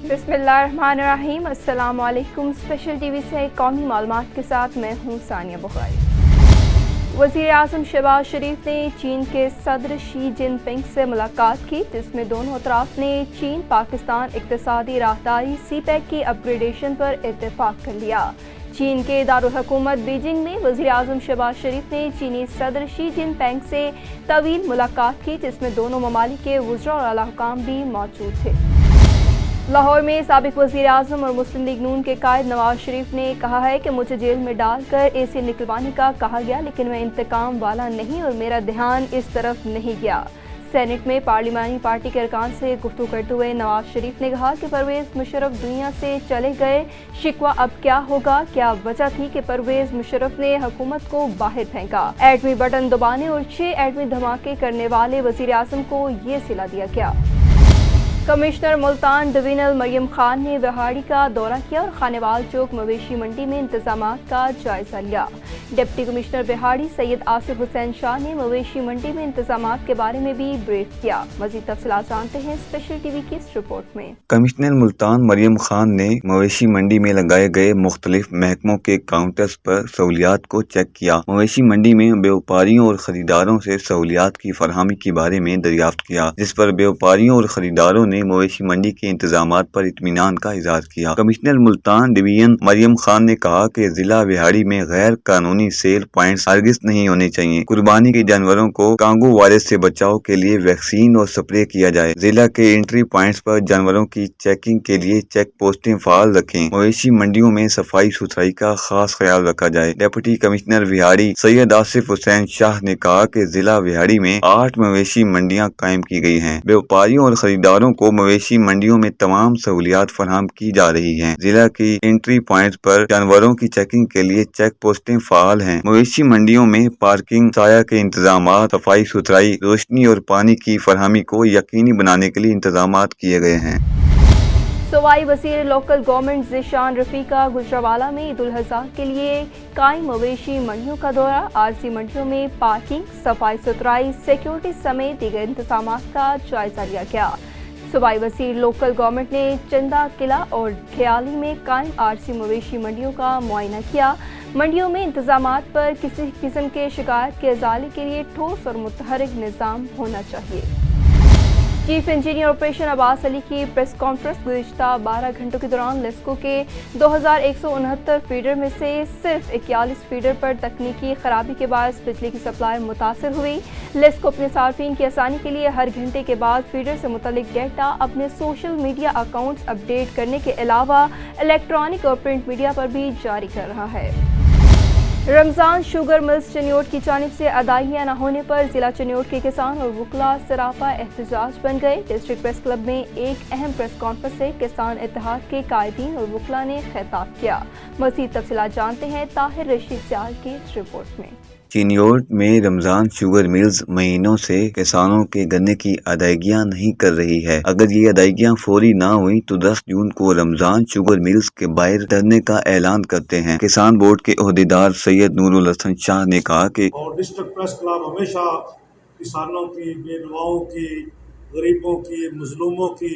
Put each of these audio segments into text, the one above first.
बिस्मिल्लाहिर्रहमानिर्रहीम। अस्सलाम वालेकुम। स्पेशल टीवी से कौमी मालूमात के साथ मैं हूँ सानिया बुखारी। वज़ीर आज़म शहबाज शरीफ ने चीन के सदर शी जिनपिंग से मुलाकात की, जिसमें दोनों अतराफ ने चीन पाकिस्तान इक़्तिसादी राहदारी सीपैक की अपग्रेडेशन पर इत्तेफाक कर लिया। चीन के दारुल हुकूमत बीजिंग में वज़ीर आज़म शहबाज शरीफ ने चीनी सदर शी जिनपिंग से तवील मुलाकात की, जिसमें दोनों ममालिक के वुज़रा और आला हुकाम भी मौजूद थे। लाहौर में साबिक वज़ीर आज़म और मुस्लिम लीग नून के कायद नवाज शरीफ ने कहा है कि मुझे जेल में डालकर एसी निकलवाने का कहा गया, लेकिन मैं इंतकाम वाला नहीं और मेरा ध्यान इस तरफ नहीं गया। सेनेट में पार्लिमानी पार्टी के अरकान से गुफ्तगू करते हुए नवाज शरीफ ने कहा कि परवेज़ मुशर्रफ दुनिया से चले गए, शिकवा अब क्या होगा। क्या वजह थी कि परवेज़ मुशर्रफ ने हुकूमत को बाहर फेंका। एटमी बटन दबाने और 6 एटमी धमाके करने वाले वज़ीर आज़म को ये सिला दिया गया। कमिश्नर मुल्तान डिवीजनल मरियम खान ने बिहाड़ी का दौरा किया और खानेवाल चौक मवेशी मंडी में इंतजामात का जायजा लिया। डिप्टी कमिश्नर बिहाड़ी सैयद आसिफ हुसैन शाह ने मवेशी मंडी में इंतजामात के बारे में भी ब्रीफ किया। मज़ीद तफसीलात जानते हैं स्पेशल टीवी की इस रिपोर्ट में। कमिश्नर मुल्तान मरियम खान ने मवेशी मंडी में लगाए गए मुख्तलिफ महकमों के काउंटर्स पर सहूलियात को चेक किया। मवेशी मंडी में व्यापारियों और खरीदारों से सहूलियात की फरहमी के बारे में दरियाफ्त किया, जिस पर व्यापारियों और खरीदारों ने मवेशी मंडी के इंतजामात पर इत्मीनान का इजहार किया। कमिश्नर मुल्तान डिवीजन मरियम खान ने कहा कि जिला बिहाड़ी में गैर कानूनी सेल पॉइंट्स हरगिज नहीं होने चाहिए। कुर्बानी के जानवरों को कांगो वायरस से बचाव के लिए वैक्सीन और स्प्रे किया जाए। जिला के एंट्री पॉइंट्स पर जानवरों की चेकिंग के लिए चेक पोस्टें फाल रखें। मवेशी मंडियों में सफाई सुथराई का खास ख्याल रखा जाए। डिप्टी कमिश्नर बिहाड़ी सैयद आसिफ हुसैन शाह ने कहा कि जिला बिहाड़ी में 8 मवेशी मंडियां कायम की गई हैं। व्यापारियों और खरीदारों को मवेशी मंडियों में तमाम सहूलियात फराहम की जा रही हैं। जिला की एंट्री पॉइंट पर जानवरों की चेकिंग के लिए चेक पोस्टें फाल हैं। मवेशी मंडियों में पार्किंग, साया के इंतजाम, सफाई सुथराई, रोशनी और पानी की फरहमी को यकीनी बनाने के लिए इंतजामात किए गए हैं। सूबाई वज़ीर लोकल गवर्नमेंट ज़ीशान रफ़ीका गुजरावाला में ईद उल अज़हा के लिए कायम मवेशी मंडियों का दौरा। आरसी मंडियों में पार्किंग, सफाई सुथराई, सिक्योरिटी समेत दीगर इंतजामात का जायजा लिया गया। सूबाई वज़ीर लोकल गवर्नमेंट ने चंदा किला और ख्याली में कायम आरसी मवेशी मंडियों का मुआयना किया। मंडियों में इंतजामात पर किसी किस्म के शिकायत के इज़ाले के लिए ठोस और मुतहरिक निज़ाम होना चाहिए। Chief engineer operation Abbas Ali की प्रेस कॉन्फ्रेंस गुज़िश्ता 12 घंटों के दौरान लेस्को के 2169 फीडर में से सिर्फ 41 फीडर पर तकनीकी खराबी के बायस बिजली की सप्लाई मुतासर हुई। लेस्को अपने सार्फिन की आसानी के लिए हर घंटे के बाद फीडर से मुतल्लिक डेटा अपने सोशल मीडिया अकाउंट्स अपडेट करने के अलावा इलेक्ट्रॉनिक और प्रिंट मीडिया पर भी जारी कर रहा है। रमज़ान शुगर मिल्स चनियोट की जानिब से अदाइयाँ न होने पर जिला चनियोट के किसान और वकला सरापा एहतजाज बन गए। डिस्ट्रिक्ट प्रेस क्लब में एक अहम प्रेस कॉन्फ्रेंस से किसान इत्तेहाद के कायदीन और वकला ने खिताब किया। मज़ीद तफसीलात जानते हैं ताहिर रशीद सियाल की इस रिपोर्ट में। चिनियोट में रमजान शुगर मिल्स महीनों से किसानों के गन्ने की अदायगियां नहीं कर रही है। अगर ये अदायगियां फौरी ना हुई तो 10 जून को रमजान शुगर मिल्स के बाहर धरने का ऐलान करते हैं। किसान बोर्ड के ओहदेदार सैयद नूरुल हसन शाह ने कहा कि डिस्ट्रिक्ट प्रेस क्लब हमेशा किसानों की, बेनवाओं की, गरीबों की, मजलूमों की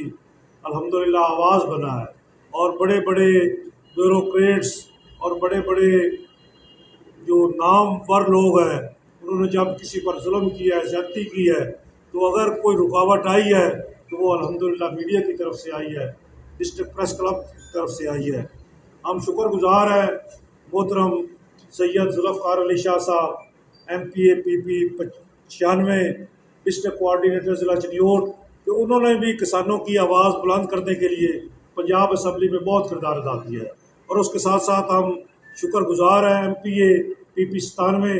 अल्हम्दुलिल्लाह आवाज़ बना है। और बड़े बड़े ब्यूरोक्रेट्स और बड़े बड़े जो नामवर लोग हैं, उन्होंने जब किसी पर जुल्म किया है, ज़्यादती की है, तो अगर कोई रुकावट आई है तो वो अल्हम्दुलिल्लाह मीडिया की तरफ से आई है, डिस्ट्रिक्ट प्रेस क्लब की तरफ से आई है। हम शुक्रगुजार हैं मोहतरम सैयद जुल्फ़िकार अली शाह साहब, MPA PP 96 डिस्ट्रिक्ट कोऑर्डिनेटर ज़िला चनियोट, कि उन्होंने भी किसानों की आवाज़ बुलंद करने के लिए पंजाब असम्बली में बहुत किरदार अदा किया है। और उसके साथ साथ हम शुक्रगुजार हैं MPA PP 97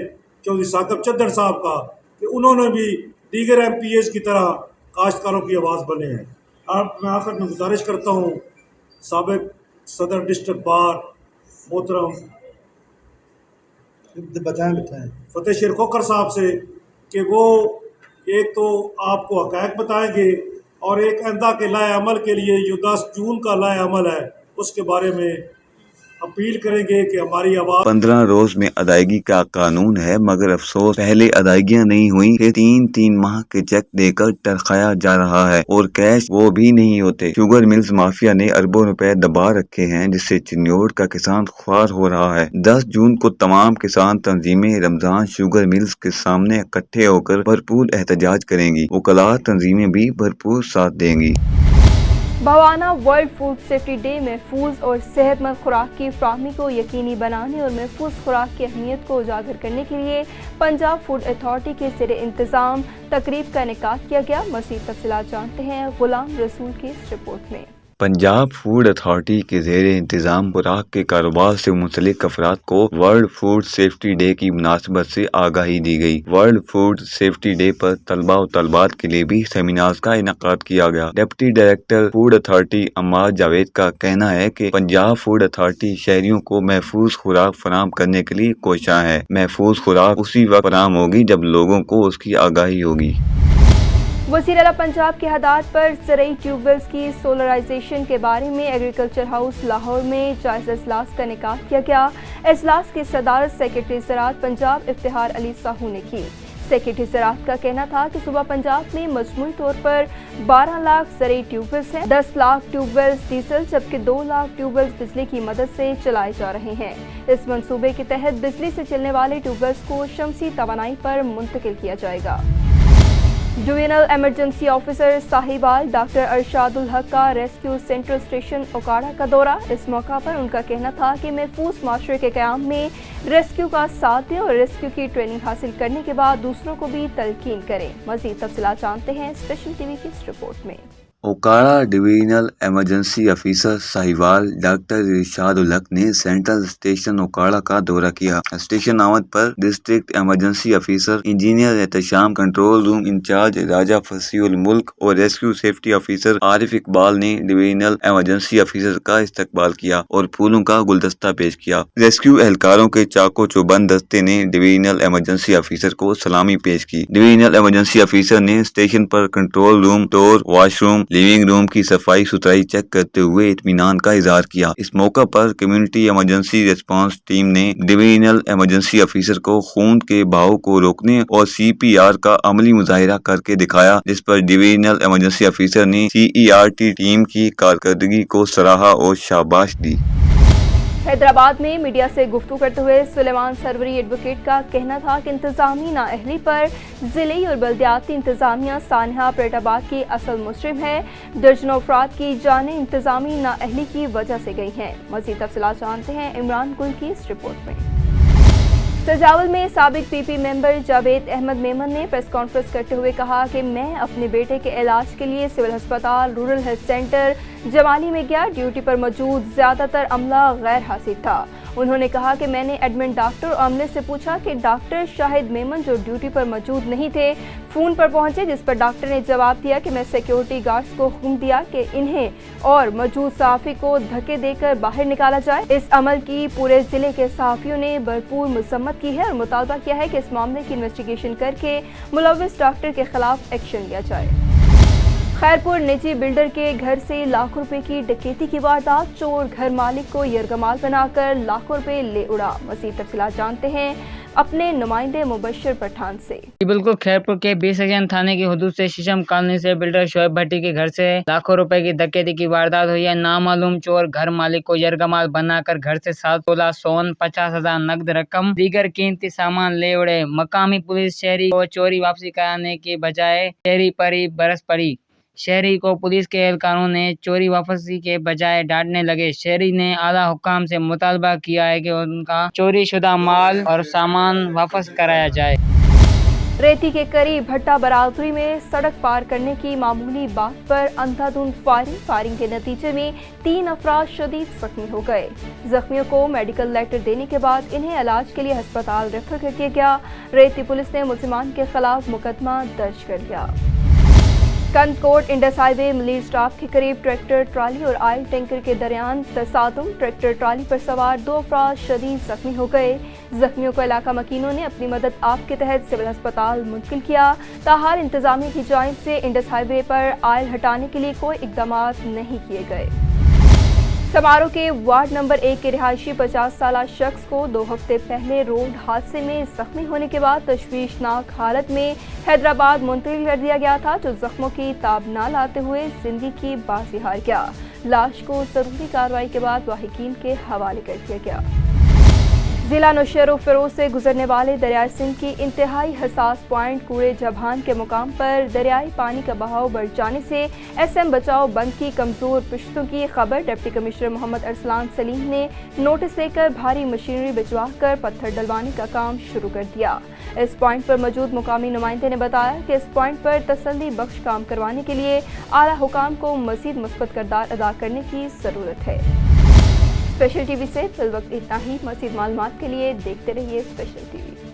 चौधरी साकिब चद्दर साहब का, कि उन्होंने भी दीगर MPAs की तरह काश्तकारों की आवाज़ बने हैं। अब मैं आखिर में गुजारिश करता हूँ साबिक सदर डिस्ट्रिक्ट बार मोहतरम फतेह शेर खोखर साहब से कि वो एक तो आपको हक़ाइक़ बताएंगे और एक आइंदा के लाए अमल के लिए जो 10 जून का लाए अमल है उसके बारे में अपील करेंगे कि हमारी आवाज़ 15 रोज में अदायगी का कानून है, मगर अफसोस पहले अदायगियां नहीं हुई कि 3-3 माह के चेक देकर टरखाया जा रहा है और कैश वो भी नहीं होते। शुगर मिल्स माफिया ने अरबों रुपए दबा रखे हैं, जिससे चिन्नौर का किसान ख्वार हो रहा है। 10 जून को तमाम किसान तंजीमें रमजान शुगर मिल्स के सामने इकट्ठे होकर भरपूर एहतजाज करेंगी। वकला तंजीमें भी भरपूर साथ देंगी। Bawana world food safety day महफूज और सेहतमंद खुराक की फराहमी को यकीनी बनाने और महफूज खुराक की अहमियत को उजागर करने के लिए पंजाब फूड अथॉरिटी के ज़ेरे इंतज़ाम तकरीब का इनेकाद किया गया। मज़ीद तफसीलात जानते हैं गुलाम रसूल की इस रिपोर्ट में। पंजाब फूड अथॉरिटी के ज़ेरे इंतज़ाम खुराक के कारोबार से मुंसलिक अफराद को वर्ल्ड फूड सेफ्टी डे की मुनासबत से आगाही दी गई। वर्ल्ड फूड सेफ्टी डे पर तलबा और तलबात के लिए भी सेमिनार्स का इनेकाद किया गया। Deputy director food authority Ammar Javed का कहना है कि पंजाब फूड अथॉरिटी शहरियों को महफूज खुराक फराहम करने के लिए कोशां है। महफूज खुराक उसी वक्त फराहम होगी जब लोगों को उसकी आगाही होगी। वज़ीर आला पंजाब की हदायत पर ज़रई ट्यूबवेल्स की सोलराइजेशन के बारे में एग्रीकल्चर हाउस लाहौर में जायज़ा इजलास का इनेकाद किया गया। इजलास की सदारत सेक्रेटरी ज़राअत पंजाब इफ्तिखार अली साहू ने की। सेक्रेटरी ज़राअत का कहना था कि सूबा पंजाब में मजमूई तौर पर 12 लाख ज़रई ट्यूबवेल्स हैं। 10 लाख ट्यूबवेल्स डीजल जबकि 2 लाख ट्यूबवेल्स बिजली की मदद से चलाए जा रहे हैं। इस मंसूबे के तहत बिजली से चलने वाले ट्यूबवेल्स को शमसी तवानाई पर मुंतकिल किया जाएगा। Divisional emergency officer Sahiwal doctor Arshadul Haq का रेस्क्यू सेंट्रल स्टेशन ओकाड़ा का दौरा। इस मौका पर उनका कहना था कि महफूज माशरे के क़याम में रेस्क्यू का साथ दें और रेस्क्यू की ट्रेनिंग हासिल करने के बाद दूसरों को भी तलकीन करें। मज़ीद तफसीलात जानते हैं स्पेशल टीवी की इस रिपोर्ट में। Okara divisional emergency officer Sahiwal doctor Irshadul Haq ने सेंट्रल स्टेशन ओकाड़ा का दौरा किया। स्टेशन आमद पर district emergency officer engineer Ehtesham, control room incharge Raja Fasiul Mulk और rescue safety officer Arif Iqbal ने डिवीजनल एमरजेंसी ऑफिसर का इस्तकबाल किया और फूलों का गुलदस्ता पेश किया। रेस्क्यू एहलकारों के चाको चौबंद दस्ते ने डिवीजनल एमरजेंसी ऑफिसर को सलामी पेश की। डिवीजनल एमरजेंसी ऑफिसर ने स्टेशन पर control room, door, washroom, living room की सफाई सुथराई चेक करते हुए इत्मीनान का इजहार किया। इस मौका पर कम्युनिटी इमरजेंसी रिस्पांस टीम ने डिवीजनल इमरजेंसी ऑफिसर को खून के बहाव को रोकने और CPR का अमली मुजाहिरा करके दिखाया, जिस पर डिवीजनल इमरजेंसी ऑफिसर ने CERT टीम की कारकर्दगी को सराहा और शाबाश दी। हैदराबाद में मीडिया से गुफ्तगू करते हुए सुलेमान सरवरी एडवोकेट का कहना था कि इंतजामी नाअहली पर ज़िले और बल्दियाती इंतजामिया सानहा परेटाबाद की असल मुजरिम है। दर्जनों अफराद की जानें इंतजामी नाअहली की वजह से गई हैं। मज़ीद तफसीलात जानते हैं इमरान गुल की इस रिपोर्ट में। सजावल में साबिक PP मेंबर जावेद अहमद मेमन ने प्रेस कॉन्फ्रेंस करते हुए कहा कि मैं अपने बेटे के इलाज के लिए सिविल अस्पताल रूरल हेल्थ सेंटर जमाली में गया। ड्यूटी पर मौजूद ज़्यादातर अमला गैर हाजिर था। उन्होंने कहा कि मैंने एडमिन डॉक्टर और अमले से पूछा कि डॉक्टर शाहिद मेमन जो ड्यूटी पर मौजूद नहीं थे फ़ोन पर पहुंचे, जिस पर डॉक्टर ने जवाब दिया कि मैं सिक्योरिटी गार्ड्स को हुक्म दिया कि इन्हें और मौजूद सहाफ़ी को धक्के देकर बाहर निकाला जाए। इस अमल की पूरे ज़िले के सहाफ़ियों ने भरपूर मज़म्मत की है और मुतालबा किया है कि इस मामले की इन्वेस्टिगेशन करके मुलव्विस डॉक्टर के खिलाफ एक्शन लिया जाए। खैरपुर निजी बिल्डर के घर से लाखों रुपए की डकैती की वारदात। चोर घर मालिक को यरगमाल बनाकर लाखों रुपए ले उड़ा। मज़ीद तफसीलात जानते हैं अपने नुमाइंदे मुबश्शिर पठान से। बिल्कुल खैरपुर के 20 थाने की हदूद से शीशम कॉलोनी से बिल्डर शोएब भट्टी के घर से लाखों रुपए की डकैती की वारदात हुई है। नामालूम चोर घर मालिक को यरगमाल बनाकर घर से 7 तोला सोन, 50,000 नकद रकम, दीगर कीमती सामान ले उड़े। मकामी पुलिस शहरी को चोरी वापसी कराने के बजाय शहरी पर बरस पड़ी। शहरी को पुलिस के एहलकारों ने चोरी वापसी के बजाय डांटने लगे। शहरी ने आला हुक्काम से मुतालबा किया है कि उनका चोरी शुदा माल और सामान वापस कराया जाए। रेती के करीब भट्टा बरादरी में सड़क पार करने की मामूली बात पर अंधाधुंध फायरिंग के नतीजे में 3 अफराद शदीद जख्मी हो गए। जख्मियों को मेडिकल लेटर देने के बाद इन्हें इलाज के लिए अस्पताल रेफर कर दिया गया। रेती पुलिस ने मुलजिमान के खिलाफ मुकदमा दर्ज कर लिया। Kandhkot Indus highway Malir stop के करीब ट्रैक्टर ट्राली और आयल टैंकर के दरमियान तसादुम। ट्रैक्टर ट्राली पर सवार 2 अफराद शदीद जख्मी हो गए। जख्मियों को इलाका मकीनों ने अपनी मदद आप के तहत सिविल अस्पताल मुंतकिल किया। ताहाल इंतजामिया की जानिब से इंडस हाईवे पर आयल हटाने के लिए कोई इकदाम नहीं किए गए। समारोह के वार्ड नंबर 1 के रिहायशी 50 साला शख्स को 2 हफ्ते पहले रोड हादसे में जख्मी होने के बाद तशवीशनाक हालत में हैदराबाद मुंतकिल कर दिया गया था, जो जख्मों की ताब न लाते हुए जिंदगी की बाजी हार गया। लाश को जरूरी कार्रवाई के बाद वाहिकीन के हवाले कर दिया गया। जिला नौशेरो फिरोज से गुजरने वाले दरियाई सिंध की इंतहाई हसास पॉइंट कूड़े जबान के मुकाम पर दरियाई पानी का बहाव बढ़ जाने से SM बचाओ बंद की कमजोर पुश्तों की खबर। डिप्टी कमिश्नर मोहम्मद अरसलान सलीम ने नोटिस देकर भारी मशीनरी भिजवा कर पत्थर डलवाने का काम शुरू कर दिया। इस पॉइंट पर मौजूद मुकामी नुमाइंदे ने बताया कि इस पॉइंट पर तसल्ली बख्श काम करवाने के लिए आला हुकाम को मजीद मुस्बत किरदार अदा करने की ज़रूरत है। स्पेशल टीवी से फिल वक्त इतना ही। मज़ीद मालूमात के लिए देखते रहिए स्पेशल टीवी।